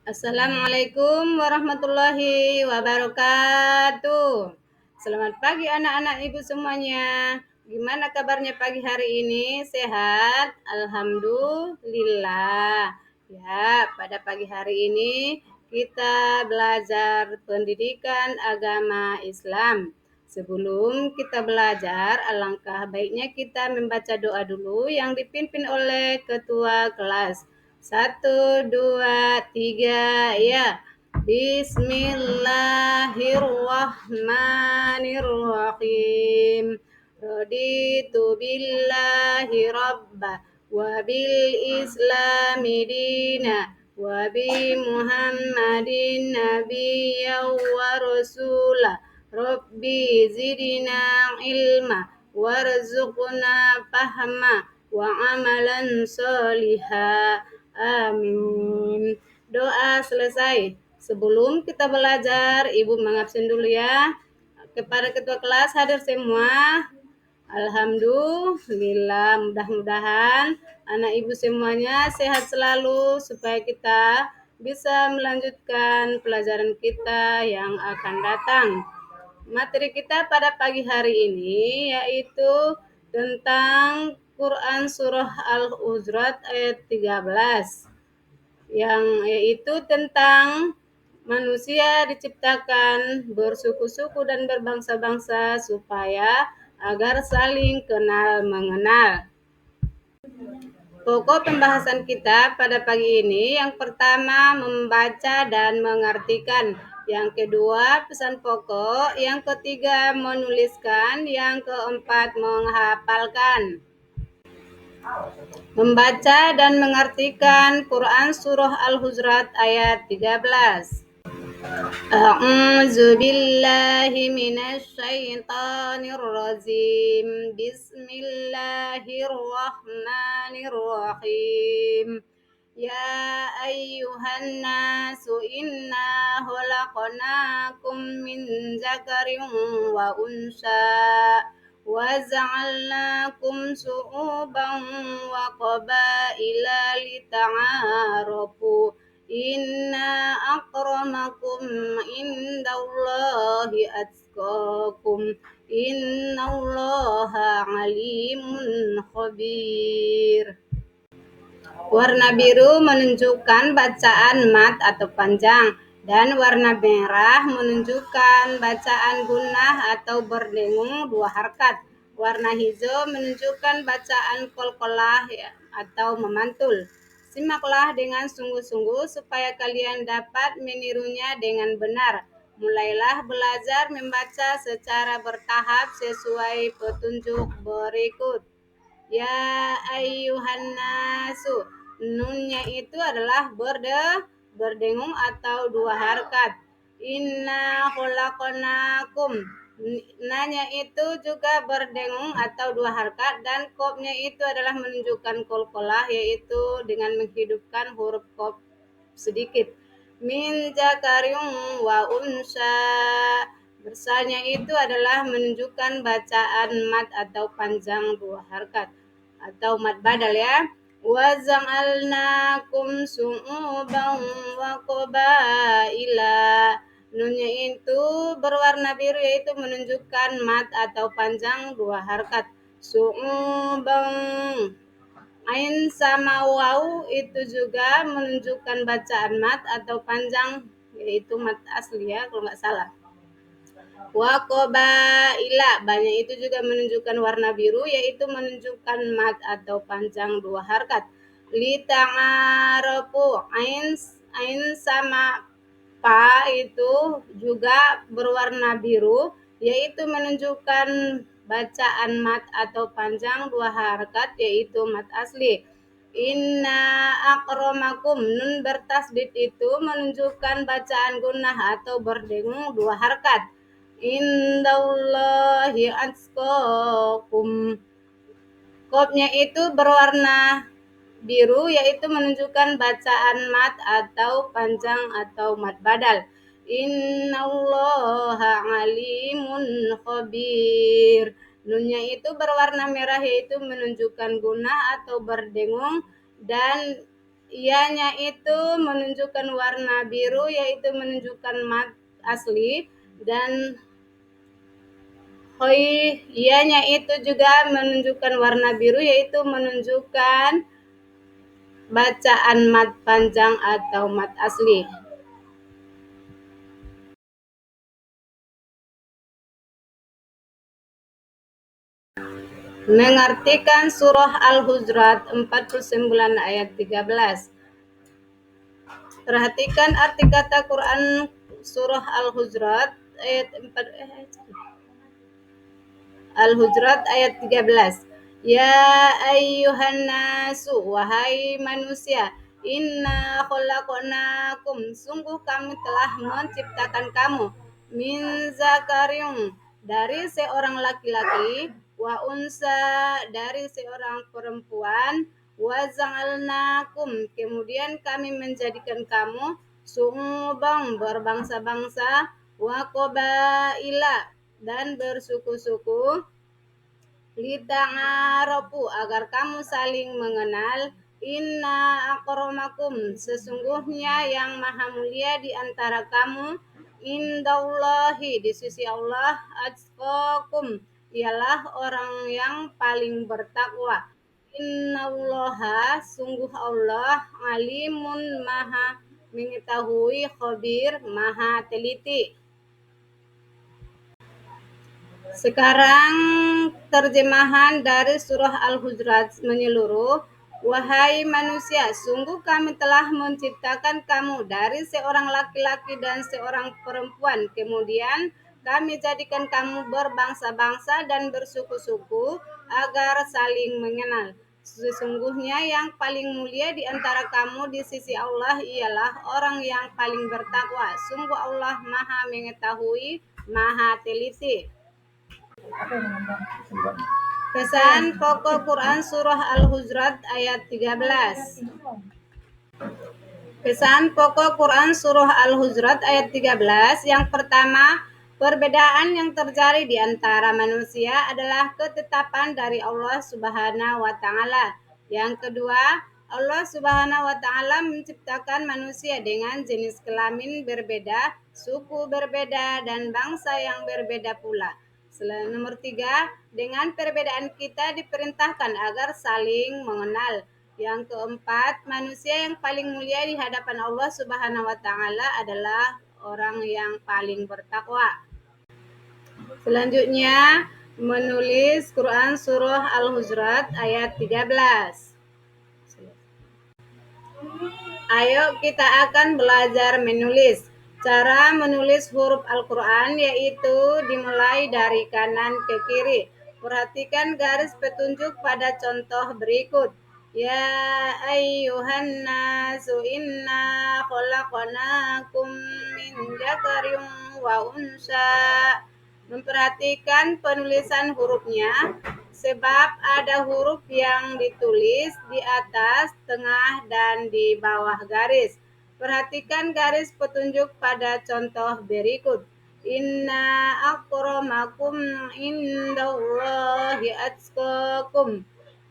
Assalamualaikum warahmatullahi wabarakatuh. Selamat pagi anak-anak ibu semuanya. Gimana kabarnya pagi hari ini? Sehat? Alhamdulillah. Ya, pada pagi hari ini kita belajar pendidikan agama Islam. Sebelum kita belajar, alangkah baiknya kita membaca doa dulu yang dipimpin oleh ketua kelas. 1, 2, 3, ya. Bismillahirrahmanirrahim. Raditu billahi rabba wa bil islami dina wa bi muhammadin nabiyya wa rasula. Rabbi zidna ilma warzuqna fahma wa amalan solihah. Amin. Doa selesai. Sebelum kita belajar, Ibu mengabsen dulu ya. Kepada ketua kelas hadir semua. Alhamdulillah, mudah-mudahan anak ibu semuanya sehat selalu supaya kita bisa melanjutkan pelajaran kita yang akan datang. Materi kita pada pagi hari ini yaitu tentang Quran Surah Al-Hujurat ayat 13 yang yaitu tentang manusia diciptakan bersuku-suku dan berbangsa-bangsa supaya agar saling kenal mengenal. Pokok pembahasan kita pada pagi ini yang pertama membaca dan mengartikan, yang kedua pesan pokok, yang ketiga menuliskan, yang keempat menghafalkan. Membaca dan mengartikan Quran Surah Al-Hujurat ayat 13. A'udzu billahi minasy syaithanir rajim. Bismillahirrahmanirrahim. Ya ayyuhan nasu inna khalaqnakum min zakarin wa unsa wa ja'alnakum syu'uban wa qabaila lita'arafu. Inna akramakum indallahi atqakum. Innallaha alimun khabir. Warna biru menunjukkan bacaan mat atau panjang, dan warna merah menunjukkan bacaan gunnah atau berdengung dua harkat. Warna hijau menunjukkan bacaan qalqalah atau memantul. Simaklah dengan sungguh-sungguh supaya kalian dapat menirunya dengan benar. Mulailah belajar membaca secara bertahap sesuai petunjuk berikut. Ya ayyuhan nasu. Nunnya itu adalah berdengung atau dua harkat. Inna khalaqnakum. Nanya itu juga berdengung atau dua harkat, dan kopnya itu adalah menunjukkan qalqalah, yaitu dengan menghidupkan huruf kop sedikit. Min zakarin wa unsa. Bersanya itu adalah menunjukkan bacaan mat atau panjang dua harkat atau mat badal ya. Wa ja'alnakum syu'uban wa qabaila. Nunnya itu berwarna biru, yaitu menunjukkan mat atau panjang dua harkat. Syu'uban. Ain sama waw itu juga menunjukkan bacaan mat atau panjang, yaitu mat asli ya kalau nggak salah. Wa qabaila, banyak itu juga menunjukkan warna biru, yaitu menunjukkan mat atau panjang dua harkat. Li ta'arafu, ain sama pa itu juga berwarna biru, yaitu menunjukkan bacaan mat atau panjang dua harkat, yaitu mat asli. Inna akramakum, nun bertasdid itu menunjukkan bacaan gunnah atau berdengung dua harkat. Indallahi atqakum. Kopnya itu berwarna biru, yaitu menunjukkan bacaan mat atau panjang atau mat badal. Innallaha alimun khabir. Nunnya itu berwarna merah, yaitu menunjukkan gunnah atau berdengung, dan ianya itu menunjukkan warna biru, yaitu menunjukkan mat asli, dan hoi ianya itu juga menunjukkan warna biru, yaitu menunjukkan bacaan mat panjang atau mat asli. Mengartikan surah Al-Hujurat 49 ayat 13. Perhatikan arti kata Quran surah Al-Hujurat ayat 4 Al-Hujurat ayat 13. Ya ayyuhan nasu, wahai manusia, inna khalaqnakum, sungguh kami telah menciptakan kamu, min zakarin, dari seorang laki-laki, wa unsa, dari seorang perempuan, wa ja'alnakum, kemudian kami menjadikan kamu su'uban, berbangsa-bangsa, wa qabaila, dan bersuku-suku, lita'arafu, agar kamu saling mengenal, inna akramakum, sesungguhnya yang maha mulia di antara kamu, indallahi, di sisi Allah, atqakum, ialah orang yang paling bertakwa. Innallaha, sungguh Allah, alimun, maha mengetahui, khabir, maha teliti. Sekarang terjemahan dari surah Al-Hujurat menyeluruh. Wahai manusia, sungguh kami telah menciptakan kamu dari seorang laki-laki dan seorang perempuan. Kemudian kami jadikan kamu berbangsa-bangsa dan bersuku-suku agar saling mengenal. Sesungguhnya yang paling mulia di antara kamu di sisi Allah ialah orang yang paling bertakwa. Sungguh Allah maha mengetahui, maha teliti. Pesan pokok Quran surah Al-Hujurat ayat 13. Pesan pokok Quran surah Al-Hujurat ayat 13. Yang pertama, perbedaan yang terjadi di antara manusia adalah ketetapan dari Allah Subhanahu wa taala. Yang kedua, Allah Subhanahu wa taala menciptakan manusia dengan jenis kelamin berbeda, suku berbeda, dan bangsa yang berbeda pula. Nomor 3, dengan perbedaan kita diperintahkan agar saling mengenal. Yang keempat, manusia yang paling mulia di hadapan Allah Subhanahu wa taala adalah orang yang paling bertakwa. Selanjutnya, menulis Quran surah Al-Hujurat ayat 13. Ayo kita akan belajar menulis. Cara menulis huruf Al-Quran yaitu dimulai dari kanan ke kiri. Perhatikan garis petunjuk pada contoh berikut. Ya ayyuhan nasu inna khalaqnakum min dzakarin wa unsa. Memperhatikan penulisan hurufnya, sebab ada huruf yang ditulis di atas, tengah, dan di bawah garis. Perhatikan garis petunjuk pada contoh berikut. Inna akramakum indallahi atqakum.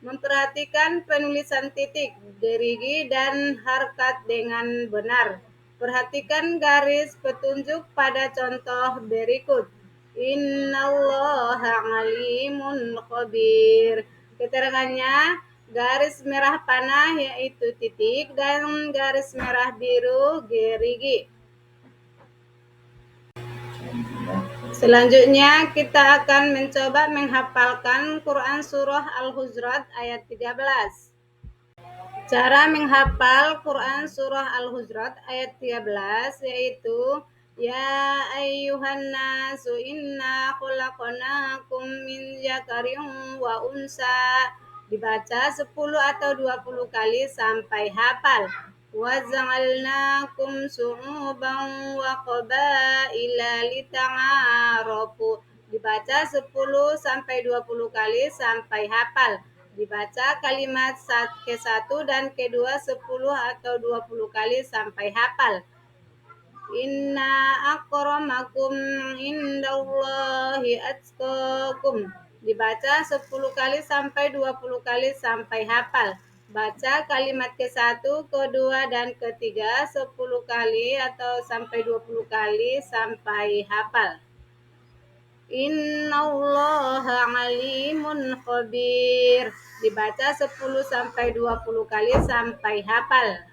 Memperhatikan penulisan titik, gerigi, dan harkat dengan benar. Perhatikan garis petunjuk pada contoh berikut. Innallaha alimun khabir. Keterangannya, garis merah panah yaitu titik dan garis merah biru gerigi. Selanjutnya kita akan mencoba menghafalkan Quran surah Al-Hujurat ayat 13. Cara menghafal Quran surah Al-Hujurat ayat 13 yaitu Ya ayyuhan nasu inna khalaqnakum min dzakarin wa unsa, dibaca 10 atau 20 kali sampai hafal. Wa ja'alnakum syu'uban wa qabaila lita'arafu, dibaca 10 sampai 20 kali sampai hafal. Dibaca kalimat ke-1 dan ke-2 10 atau 20 kali sampai hafal. Inna akramakum indallahi atqakum, dibaca 10 kali sampai 20 kali sampai hafal. Baca kalimat ke-1, kedua, dan ketiga 10 kali atau sampai 20 kali sampai hafal. Innallaha alimun khabir. Dibaca 10 sampai 20 kali sampai hafal.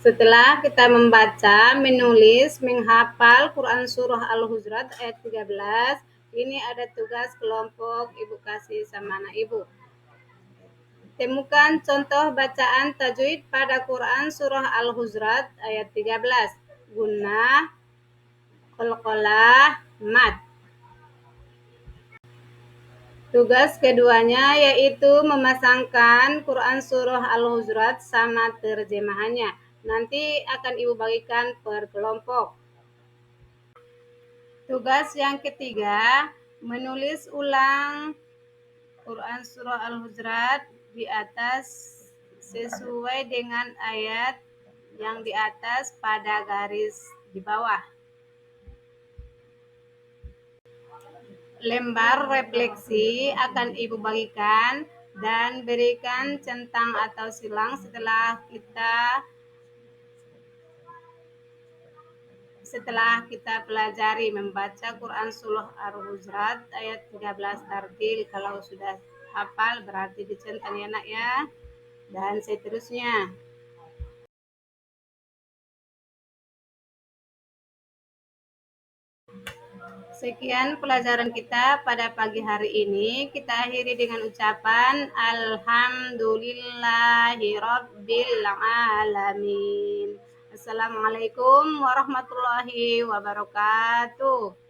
Setelah kita membaca, menulis, menghafal Quran Surah Al-Hujurat ayat 13, ini ada tugas kelompok Ibu kasih sama anak Ibu. Temukan contoh bacaan tajwid pada Quran Surah Al-Hujurat ayat 13. Gunnah, qalqalah, mad. Tugas keduanya yaitu memasangkan Quran Surah Al-Hujurat sama terjemahannya. Nanti akan Ibu bagikan per kelompok. Tugas yang ketiga, menulis ulang Quran Surah Al-Hujurat di atas sesuai dengan ayat yang di atas pada garis di bawah. Lembar refleksi akan Ibu bagikan dan berikan centang atau silang setelah kita pelajari membaca Quran Surah Al-Hujurat ayat 13 tartil. Kalau sudah hafal berarti dicentang ya nak ya, dan seterusnya. Sekian pelajaran kita pada pagi hari ini. Kita akhiri dengan ucapan Alhamdulillahirabbil alamin. Assalamualaikum warahmatullahi wabarakatuh.